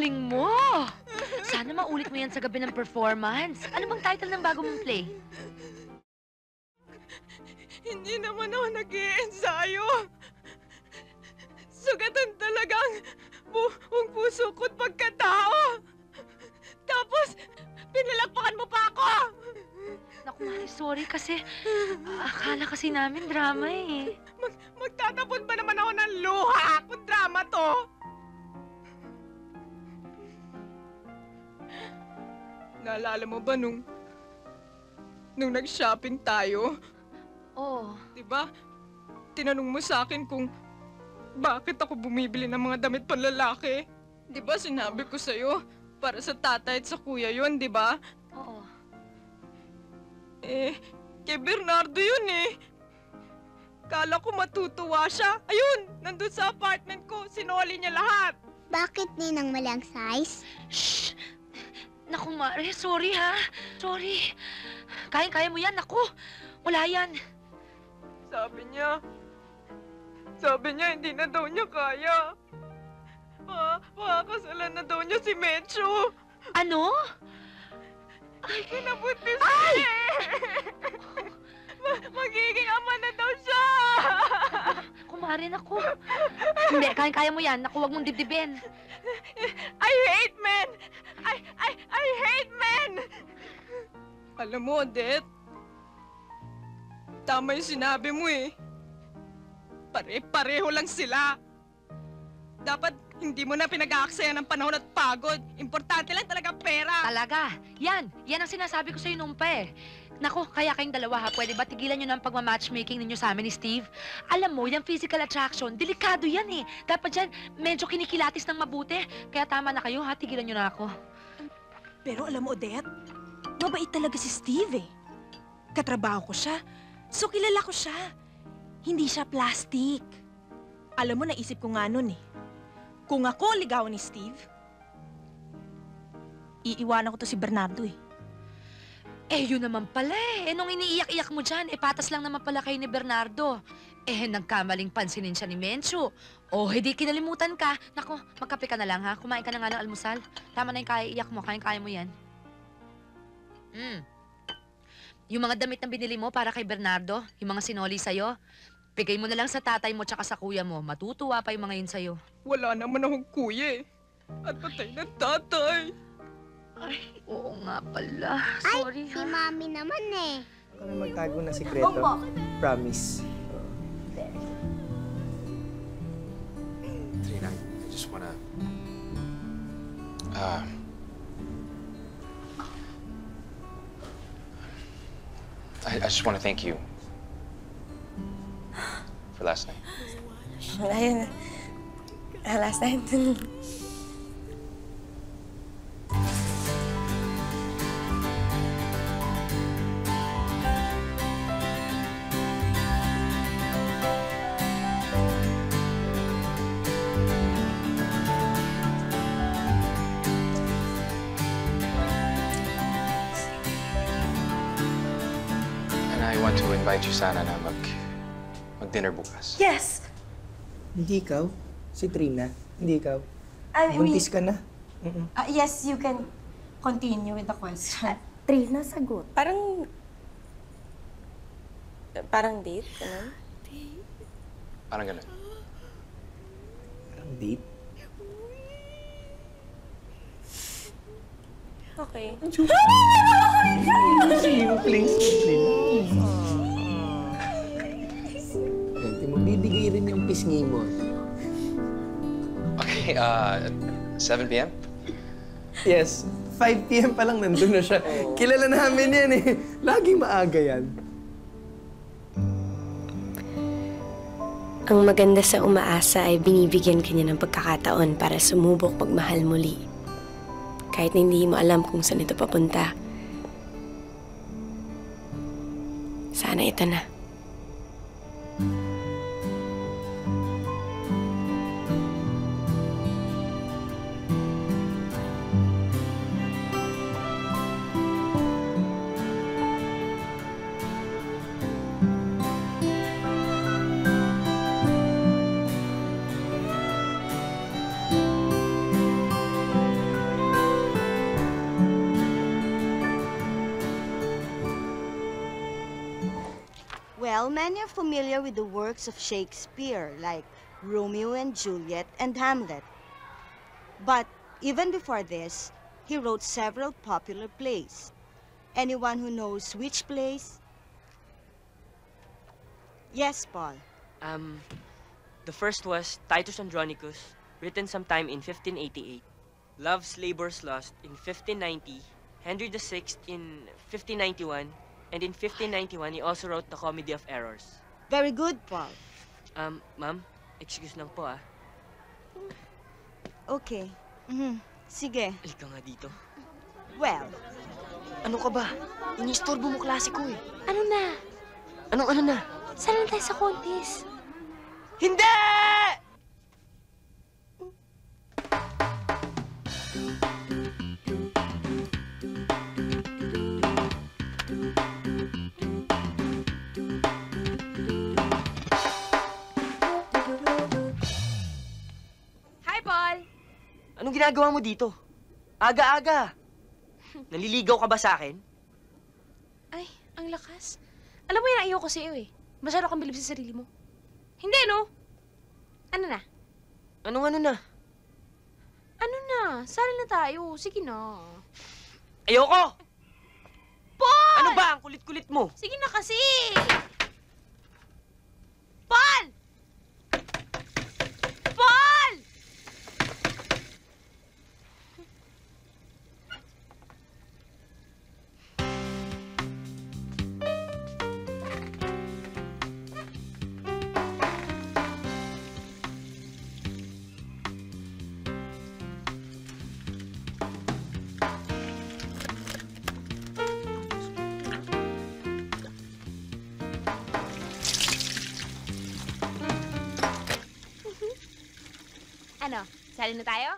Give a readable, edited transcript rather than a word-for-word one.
galing mo! Sana maulit mo yan sa gabi ng performance. Ano bang title ng bago mong play? Hindi naman ako nag-i-ensayo. Sugatan talagang buong puso ko't pagkatao. Tapos, pinalakpakan mo pa ako! Naku, Mari, sorry kasi akala kasi namin drama eh. Magtatapon ba naman ako ng luha kung drama to? Naalala mo ba nung nag-shopping tayo? Oo. Diba? Tinanong mo sa akin kung bakit ako bumibili ng mga damit panlalaki. Diba sinabi ko sa'yo, para sa tatay at sa kuya yun, diba? Oo. Eh, kay Bernardo yun eh. Kala ko matutuwa siya. Ayun, nandun sa apartment ko, sinoli niya lahat. Bakit ninang mali ang size? Shh! Naku, Mari, sorry ha. Sorry. Kaya mo yan, naku. Wala yan. Sabi niya hindi na daw niya kaya. Makakasalan na daw niya si Mecho. Ano? Ay, kinabuntis siya eh. Magiging ama na daw siya. Kumari, naku. Hindi, kaya mo yan. Naku, wag mong dibdibin. I hate men! I hate men! Alam mo, Odette, tama yung sinabi mo eh. Pare-pareho lang sila. Dapat hindi mo na pinag-aaksaya ng panahon at pagod. Importante lang talaga pera. Talaga. Yan ang sinasabi ko sa'yo noon pa eh. Naku, kaya kayong dalawa ha, pwede ba tigilan nyo na ang pagmamatchmaking ninyo sa amin ni Steve? Alam mo, yung physical attraction, delikado yan eh. Dapat dyan, medyo kinikilatis ng mabuti. Kaya tama na kayo ha, tigilan nyo na ako. Pero alam mo, Odette, mabait talaga si Steve eh. Katrabaho ko siya, so kilala ko siya. Hindi siya plastic. Alam mo, naisip ko nga nun eh. Kung ako ligawan ni Steve, iiwanan ko to si Bernardo eh. Eh, yun naman pala eh. Nung iniiyak-iyak mo dyan, patas lang naman pala kayo ni Bernardo. Nagkamaling pansinin siya ni Mencho. Hindi kinalimutan ka. Naku, magkape ka na lang ha. Kumain ka na nga ng almusal. Tama na yung kaya-iyak mo. Kaya mo yan. Yung mga damit na binili mo para kay Bernardo, yung mga sinoli sa'yo, bigay mo na lang sa tatay mo tsaka sa kuya mo. Matutuwa pa yung mga yun sa'yo. Wala naman akong kuya eh. At patay na tatay. Ay, oo nga pala. Sorry Si Mami naman eh. Kami magtago ng sikreto. Promise. Trina, I just wanna... I just wanna thank you for last night. Ayun. Last night. I want to invite you sana na mag-dinner bukas. Yes! Hindi ikaw. Si Trina. Hindi ikaw. I mean, Buntis ka na. yes, you can continue with the question. Trina, sagot. Parang date, ganun? Parang ganun. Parang date. Okay. Simpleng. Hindi mo bibigay rin yung pisngi mo. Okay, 7 p.m.? Yes. 5 p.m. pa lang nandun na siya. Kilala namin yan eh. Laging maaga yan. Ang maganda sa umaasa ay binibigyan ka niya ng pagkakataon para sumubok magmahal muli. Kahit na hindi mo alam kung saan ito papunta. Sana ito na. Well, many are familiar with the works of Shakespeare, like Romeo and Juliet and Hamlet. But even before this, he wrote several popular plays. Anyone who knows which plays? Yes, Paul. The first was Titus Andronicus, written sometime in 1588. Love's Labour's Lost in 1590. Henry VI in 1591. And in 1591, he also wrote The Comedy of Errors. Very good, Paul. Ma'am, excuse lang po ah. Okay. Sige. Halika nga dito. Well, Ano ka ba? Inistorbo mo klase ko eh. Ano na? Anong ano na? Saan lang tayo sa contest? Hindi! Hi, Paul! Anong ginagawa mo dito? Aga-aga! Naliligaw ka ba sa akin? Ay, ang lakas. Alam mo yan, ayoko sa'yo eh. Masyado kang bilib sa sarili mo. Hindi, no? Ano na? Anong ano na? Ano na? Sali na tayo. Sige na. Ayoko! Paul! Ano ba? Ang kulit-kulit mo. Sige na kasi! Paul! Paul! Ano? Sali na tayo?